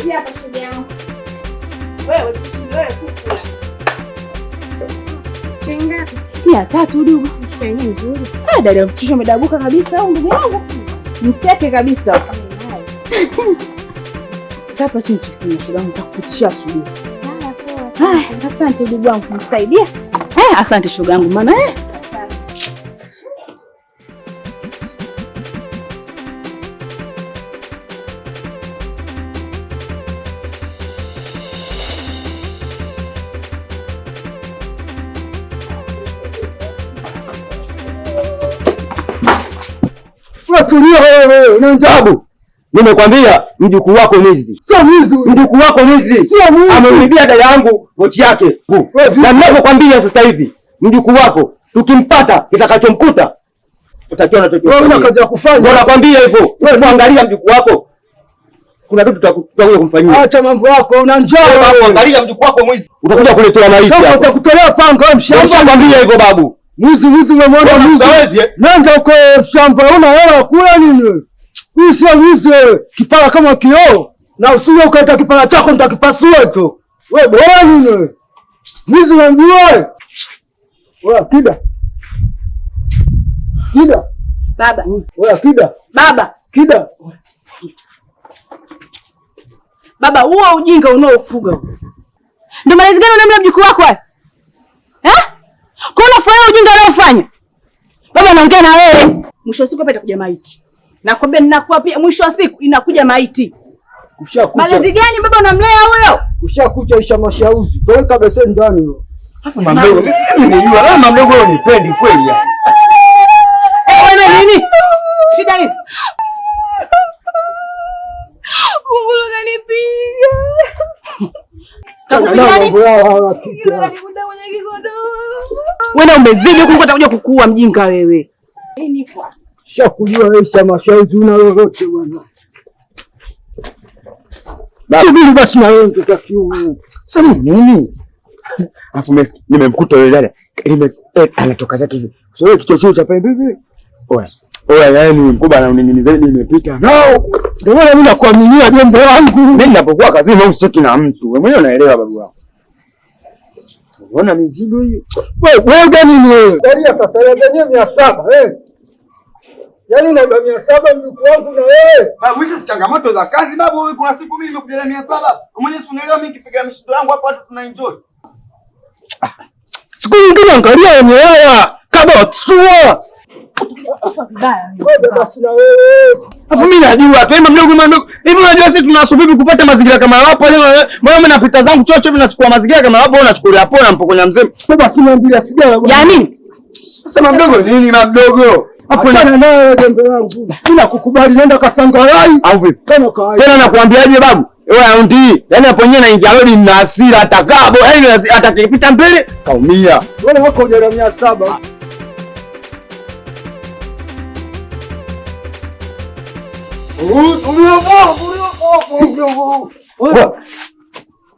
Hivi hapa shoga yangu. Wewe kukula. Shinga. 300 udugu. Mshikaji mzuri. Dada mtisho umedabuka kabisa au ndugu yangu? Mteke kabisa. Sasa chini chini shoga yangu nitakupitisha asubuhi. Asante ndugu wangu kumsaidia. Asante shoga yangu maana tulia wewe, na njabu. Nimekwambia mjukuu wako mwizi. Sio mwizi. Mjukuu wako mwizi. Sio mwizi. Ameibia dada yangu pochi yake. Na ninapokuambia sasa hivi, mjukuu wako tukimpata kitakachomkuta utakiwa unatokea. Wewe una kazi ya kufanya. Ndio nakwambia hivyo. Wewe angalia mjukuu wako. Kuna vitu tutakuja kumfanyia. Acha mambo yako, una njaa. Wewe angalia mjukuu wako mwizi. Utakuja kuletea maiti hapo. Utakutolea panga wewe mshamba. Nishakwambia hivyo babu. Mwizi umemwona mwizi. Nenda uko shamba una hela kula nini wewe? Huyu sio mwizi wewe. Kipara kama kioo. Na usije ukaita kipara chako nitakipasua tu. Wewe bora nini wewe? Mwizi unamjua wewe? Wewe kida. Kida. Baba. Wewe kida. Baba. Kida. Baba, huo ujinga unaofuga huo. Ndio malezi gani unamla mjukuu wako wewe? Kwa unafanya ujinga unaofanya? Baba naongea na wewe. Mwisho wa siku hapa itakuja maiti. Nakwambia ninakuwa pia mwisho wa siku inakuja maiti. Kushakucha. Malezi gani baba unamlea huyo? Kushakucha isha mashauzi. Peleka beseni ndani huyo. Hafu mamdogo. Mimi najua wewe mamdogo unipendi kweli yani. Wewe nini? Shida nini? Kunguru kanipiga. Wewe umezidi huko utakuja kukua mjinga wewe. Shakujua wewe shama shauzi una lolote bwana. Subiri basi na wewe utakiume. Sasa nini? Afu mimi nimemkuta yule dada. Anatoka zake hivi. Sio wewe kichocheo cha pembe hivi. Oya yani mkubwa na nini zaidi nimepita. Ndio maana mimi nakuaminia jembe wangu. Mimi ninapokuwa kazini au siki na mtu. Wewe mwenyewe unaelewa babu wako. Unaona mizigo hiyo? Wewe gani ni wewe? Daria sasa yenyewe 700 Yaani na 700 mjukuu wangu na wewe. Mwisho si changamoto za kazi babu wewe kuna siku mimi nimekuja na 700. Mwenyewe si unaelewa mimi nikipiga mshindo wangu hapa watu tuna enjoy. Siku nyingine angalia yenyewe haya kama tsua. Wewe basi na wewe. Afu mimi najua tu mdogo. Hivi unajua sisi tunasubiri kupata mazingira kama hapo leo. Mimi napita zangu chocho mimi nachukua mazingira kama hapo unachukulia hapo na mpokonya mzee. Wewe basi niambia sigara bwana. Ya nini? Sasa mdogo nini mdogo? Afu na nawe jembe langu. Bila kukubali nenda Kasangarai. Au vipi? Tena nakwambiaje babu? Wewe aundi. Yaani hapo nyenye naingia lodi na hasira atakabo. Yaani atakipita mbele kaumia. Wewe wako ujana 700.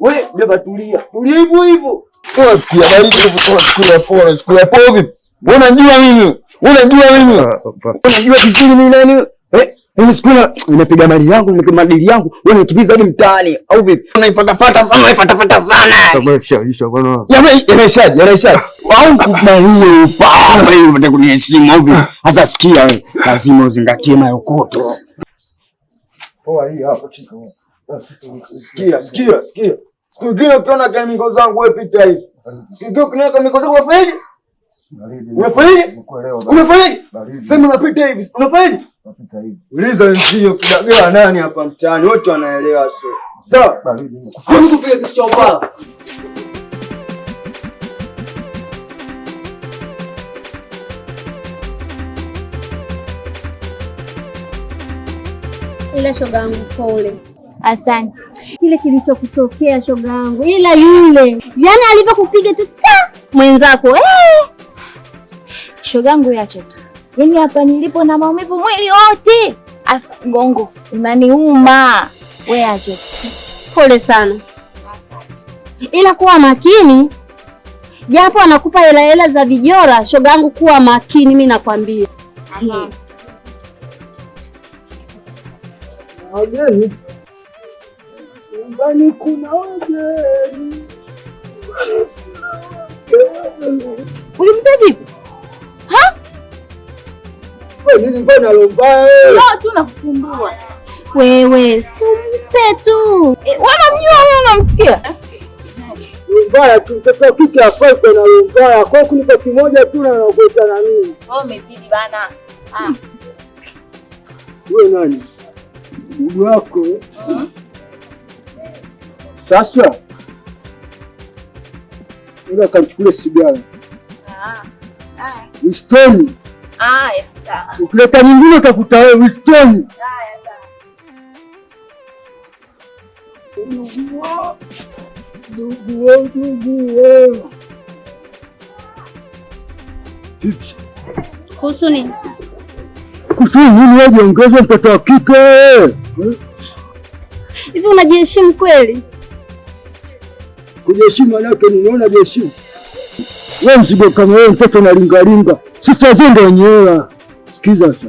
Wewe beba tulia. Tulia hivyo. Unasikia baridi hivyo, chukua poa vipi? Unajua mimi. Unajua vizuri mimi nani? Mimi siku nimepiga mali yangu, nimepiga madili yangu, wewe unikimbiza hadi mtaani au vipi? Unaifuatafuata sana. Tumeshaisha bwana. Yameshaji. Au kubaliwe upaa hiyo unataka kuniheshimu au vipi? Sasa sikia wewe, lazima uzingatie mayokoto. Poa hii hapo chiko. Sikia. Siku gani ukiona kemiko zangu wewe pita hivi. Siku gani ukiona kemiko zangu unafanyaje? Unafanyaje? Sema unapita hivi. Unafanyaje? Unapita hivi. Uliza ndio kila nani hapa mtaani wote wanaelewa sio. Sawa? Sio mtu pia kisichopaa. Ila shogangu pole. Asante. Kile kilichokutokea shogangu, ila yule yani alivyokupiga tu mwenzako shogangu yache tu. Yaani hapa nilipo na maumivu mwili wote. Asa gongo unaniuma. Wewe ache. Pole sana. Ila kuwa makini. Japo anakupa hela za vijora, shogangu kuwa makini mimi nakwambia. Ageni. nyumbani kuna wageni. Ulimzaa vipi? Ha? Nini mbona lomba? Tu nakusumbua. Wewe si umpe tu. Wanamjua wewe unamsikia? Mbaya tu mtoto kike afai kwa na mbaya. Kwa kunipa kimoja tu na nakuita na mimi. Wewe umezidi bana. Wewe nani? Ndugu wako. Sasa. Ndio kamchukue sigara. Winston. Sawa. Ukileta nyingine utafuta wewe Winston. Ndugu wangu. Kuhusu nini? Kuhusu nini wewe ongeza mtoto wa kike? Hivi unajiheshimu kweli? Kujiheshimu manake ninaona jiheshimu. Wewe mzigo kama wewe mtoto unalingalinga. Sisi wazee ndio wenyewe. Sikiza sasa.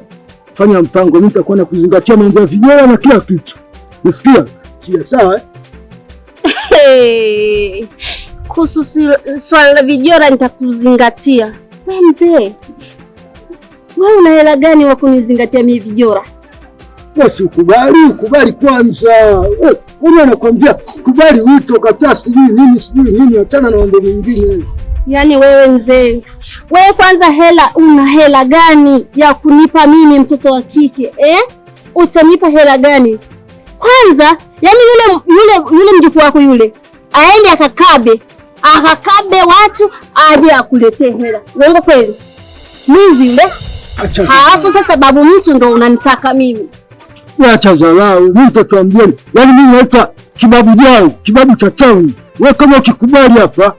Fanya mpango, mimi nitakuwa na kuzingatia mambo ya vijana na kila kitu. Unasikia? Kia sawa Kuhusu swala la vijora nitakuzingatia. Wewe mzee. Wewe una hela gani wa kunizingatia mimi vijora? Basi ukubali kwanza. Wewe unakwambia kubali wito kataa sijui nini hata na mambo mengine. Yaani wewe mzee, wewe kwanza una hela gani ya kunipa mimi mtoto wa kike? Utanipa hela gani? Kwanza, yaani yule mjukuu wako yule, aende akakabe watu aje akuletee hela. Uongo kweli? Mwizi yule. Halafu sasa babu mtu ndo unanitaka mimi. Acha dharau, mimi mtoto wa mjeni. Yaani mimi naitwa kibabu jao, kibabu cha town. Wewe kama ukikubali hapa,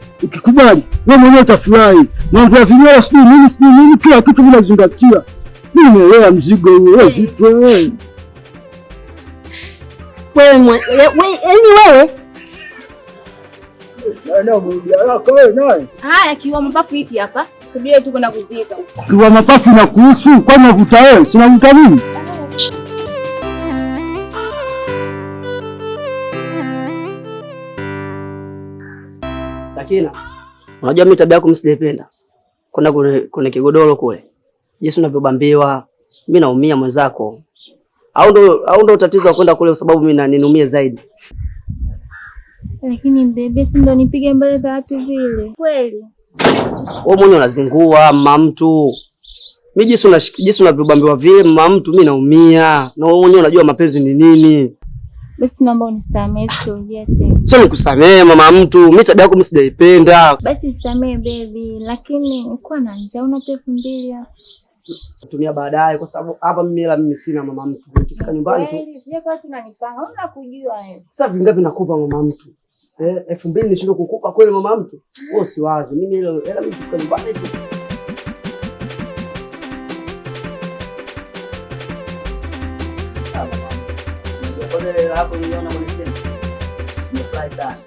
wewe mwenyewe utafurahi. Mambo ya vijana sijui nini kila kitu bila zingatia. Mimi nielewa mzigo huo wewe vitu wewe. Wewe. Ndio mmoja wako wewe naye. Haya kiwa mapafu hiki hapa. Subiri tu kwenda kuzika. Kiwa mapafu na kuhusu kwa mavuta wewe, sina vuta nini? Sakina, unajua mimi tabia yako msijaipenda. Kuna kigodoro kule. Jinsi unavyobambiwa, mimi naumia mwenzako. Au ndo tatizo la kwenda kule kwa sababu mimi niniumie zaidi. Lakini bebe, si ndo nipige mbele za watu vile. Kweli. Wewe mwenyewe unazingua mama mtu. Mimi jinsi unavyobambiwa vile mama mtu mimi naumia. Na wewe mwenyewe unajua mapenzi ni nini. Basi naomba unisamehe sitorudia tena. Sio nikusamehe mama mtu, mimi tabia yako mimi sijaipenda. Basi nisamehe baby, lakini nilikuwa na njaa, una 2,000 hapa. Tumia baadaye kwa sababu hapa mimi sina mama mtu. Nikifika nyumbani tu. Sija kwa tunanipanga, unakujua wewe. Sasa vingapi nakupa mama mtu? 2,000 nishindwe kukupa kweli mama mtu? Wewe usiwaze. Mimi hela mimi nikifika nyumbani tu. Hapo niona mwanasema nimefurahi sana.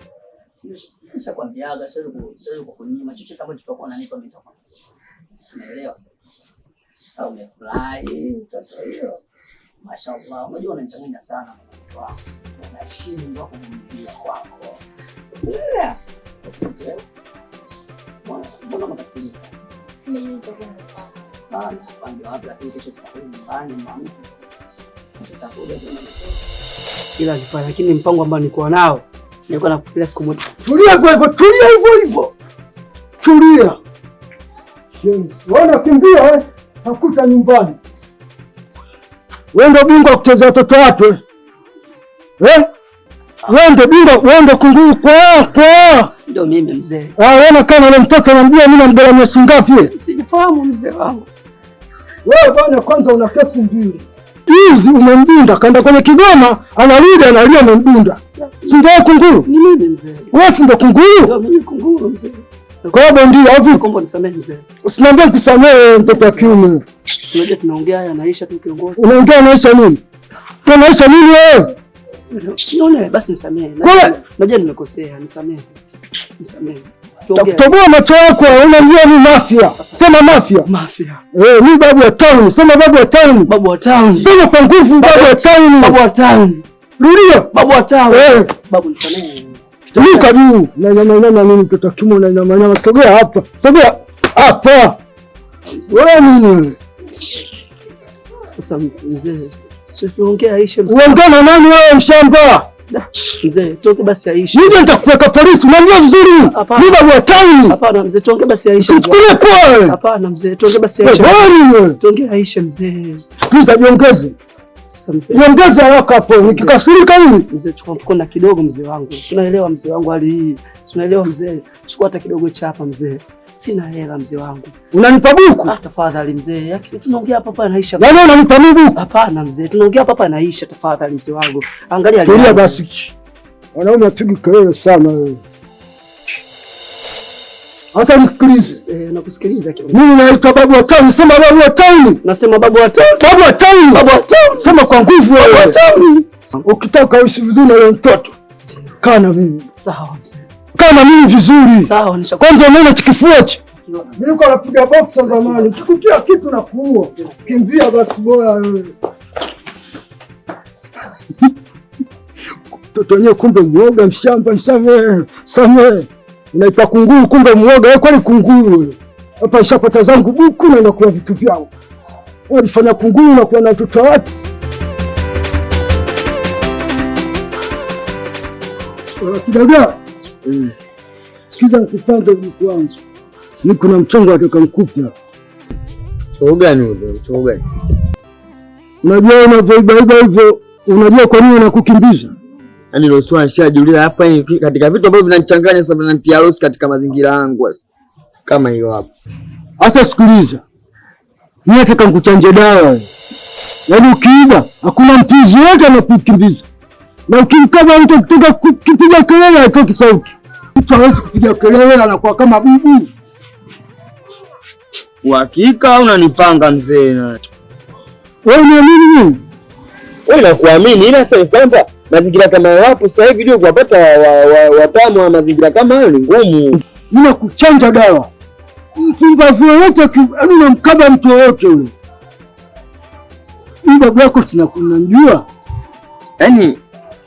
Sasa kwambiaga sio kukunyima chochote kama tutakuwa nanipa mimi tutakuwa. Unaelewa? Au umefurahi mtoto hiyo. Mashaallah, unajua unanichanganya sana mtoto wako. Unashindwa kumwambia kwako. Sio? Mbona makasirika? Mimi nitakuwa napanga. Napanga wapi lakini kesho sitakuwa nyumbani mama. Sitakuja tena. Ila nifanya lakini mpango ambao nilikuwa nao nilikuwa nakufikiria siku moja. Tulia hivyo. Tulia. Wana kimbia nakuta nyumbani. Wewe ndio bingwa kucheza watoto watu Wewe ndio bingwa, wewe ndio kunguru kwa. Ndio mimi mzee. Wewe kama yule mtoto anambia mimi nambela miezi ngapi? Sijafahamu mzee wangu. Wewe bwana kwanza una kesi mbili. Hizi umembunda kaenda kwenye Kigoma, anarudi analia umembunda. Si ndio kunguru? Ni mimi mzee. Wewe si ndio kunguru? Ndio mimi kunguru mzee. Kwa hiyo ndio hivi. Kombo nisamehe mzee. Usiniambie kusamehe mtoto wa kiume. Unajua tunaongea yanaisha tu kiongozi. Unaongea yanaisha nini? Tunaisha nini wewe? Nione basi nisamehe. Najua nimekosea, nisamehe. Toboa macho yako, unajua ni mafia. Sema mafia. Mafia. Ni babu wa town. Sema babu wa town. Babu wa town. Sema kwa nguvu babu wa town. Babu wa town. Rudia. Babu atawa. Babu nisamehe. Nika juu. Na nini mtoto kimo na nyama. Sogea hapa. Sogea hapa. Wewe nini? Sasa mzee, tuongee Aisha mzee. Uongea na nani wewe mshamba? Mzee, toke basi Aisha. Nije nitakupeleka polisi, unajua vizuri. Mimi babu wa town. Hapana mzee, toke basi Aisha. Usichukulie poa. Hapana mzee, toke basi Aisha. Toke Aisha mzee. Nitajongeze. Sasa mzee. Niongeze haraka hapo, nikikasirika hivi. Mzee, chukua mkono kidogo mzee wangu. Tunaelewa mzee wangu hali hii. Tunaelewa mzee. Chukua hata kidogo cha hapa mzee. Sina hela mzee wangu. Unanipa buku? Tafadhali mzee. Yaki tunaongea hapa na Aisha. Yaani unanipa buku? Hapana mzee. Tunaongea hapa na Aisha tafadhali mzee wangu. Angalia tulia basi. Wanaume apigi kelele sana wewe. Sasa nisikilize. Nakusikiliza kidogo. Mimi naitwa babu wa town, sema babu wa town. Nasema babu wa town. Babu wa town. Babu wa town. Sema kwa nguvu wewe. Babu wa town. Ukitaka uishi vizuri na yule mtoto, kaa na mimi. Sawa mzee. Kama mimi vizuri. Sawa, kwanza unaona kifua hicho. Nilikuwa napiga box zamani. Chukua kitu na kuua. Kimbia basi bora wewe. Mtoto wenyewe kumbe muoga mshamba Samee. Unaipa kunguru kumbe muoga wewe kwani kunguru wewe. Hapa nishapata zangu buku na nakula vitu vyao. Walifanya kunguru na kuwa na watoto watu. Kidagaa. Sikiza nikupanga mtu wangu. Niko na mchongo nataka nikupe. Mchongo gani ule? Mchongo gani? Unajua unavyoiba hivyo, unajua kwa nini nakukimbiza? Yaani ndio swali nishajiuliza hapa katika vitu ambavyo vinanichanganya sasa vinanitia losi katika mazingira yangu sasa. Kama hiyo hapo. Hata sikiliza. Mimi nataka nikuchanje dawa. Yaani ukiiba hakuna mpizi yote anakukimbiza. Na ukimkaba mtu kutoka kupiga kelele atoki sauti. Mtu hawezi kupiga kelele anakuwa kama bubu. Uhakika unanipanga mzee na. Wewe unaamini nini? Wewe unakuamini ila sasa kwamba mazingira kama hapo sasa hivi ndio kupata watamu wa mazingira kama hayo ni ngumu. Mimi nakuchanja dawa. Mfumbavu yote yaani unamkaba mtu yote yule. Hii babu yako sina kunajua. Yaani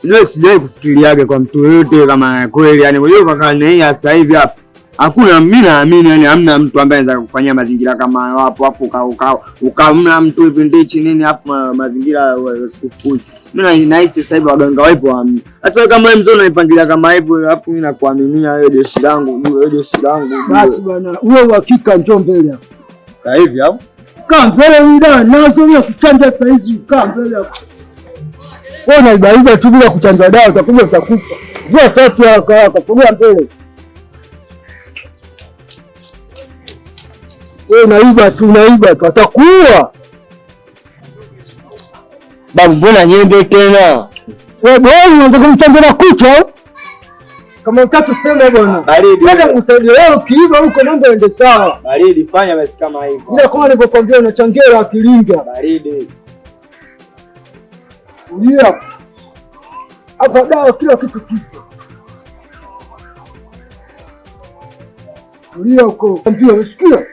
leo sijawahi kufikiriaga kwa mtu yote kama kweli yani wewe kwa karne hii sasa hivi hapa. Hakuna mimi naamini yani hamna mtu ambaye anaweza kufanyia mazingira kama hayo hapo afu ukamna mtu hivi ndichi nini hapo mazingira sikufukuzi. Mimi nahisi sasa hivi waganga wapo hamna. Sasa kama wewe mzee unanipangilia kama hivyo afu mimi nakuaminia wewe jeshi langu, wewe jeshi langu. Basi bwana, wewe uhakika njoo mbele hapo. Sasa hivi hapo. Kaa mbele muda nazo mimi kuchanja sasa hivi kaa mbele hapo. Wewe unaiba tu bila kuchanja dawa utakuja utakufa. Vua safi haraka kulia mbele. Wewe unaiba tu atakuua. Babu mbona nyembe tena? Wewe bwana unataka kumchanja na kucha? Kama unataka kusema bwana. Baridi. Nenda kumsaidia wewe ukiiba huko mambo yaende sawa. Baridi fanya basi kama hivyo. Ila kama nilivyokuambia unachangera akilinga. Baridi. Ulia. Hapa dawa kila kitu kipo. Ulia huko. Ambia usikia?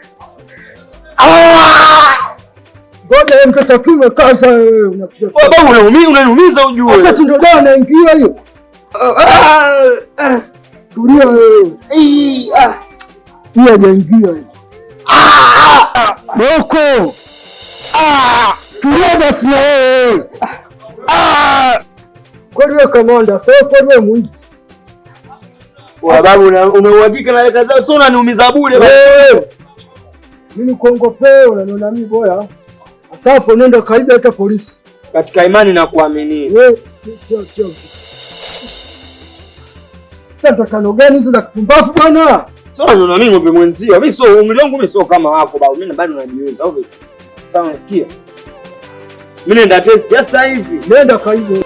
Ngoja wewe mtoto kiume kaza wewe unapiga. Babu unaniumiza ujue. Hata si ndio dawa naingia hiyo. Tulia wewe. Hii hajaingia. Boko. Tulia basi na wewe. Kwani wewe kamanda, sio kwani wewe mwizi. Babu umeuhakika na leka zao, sio unaniumiza bure wewe. Mimi kuongopea unaniona mimi boya. Hatapo nenda kaida hata polisi. Katika imani na kuamini. Wewe sio. Sasa tano gani hizo za kupumbavu bwana? Sio unaona mimi ngombe mwenzio. Mimi sio umri wangu mimi sio kama wako babu. Mimi bado najiweza. Au vipi? Sawa unasikia? Mimi nenda test sasa hivi. Nenda kaida.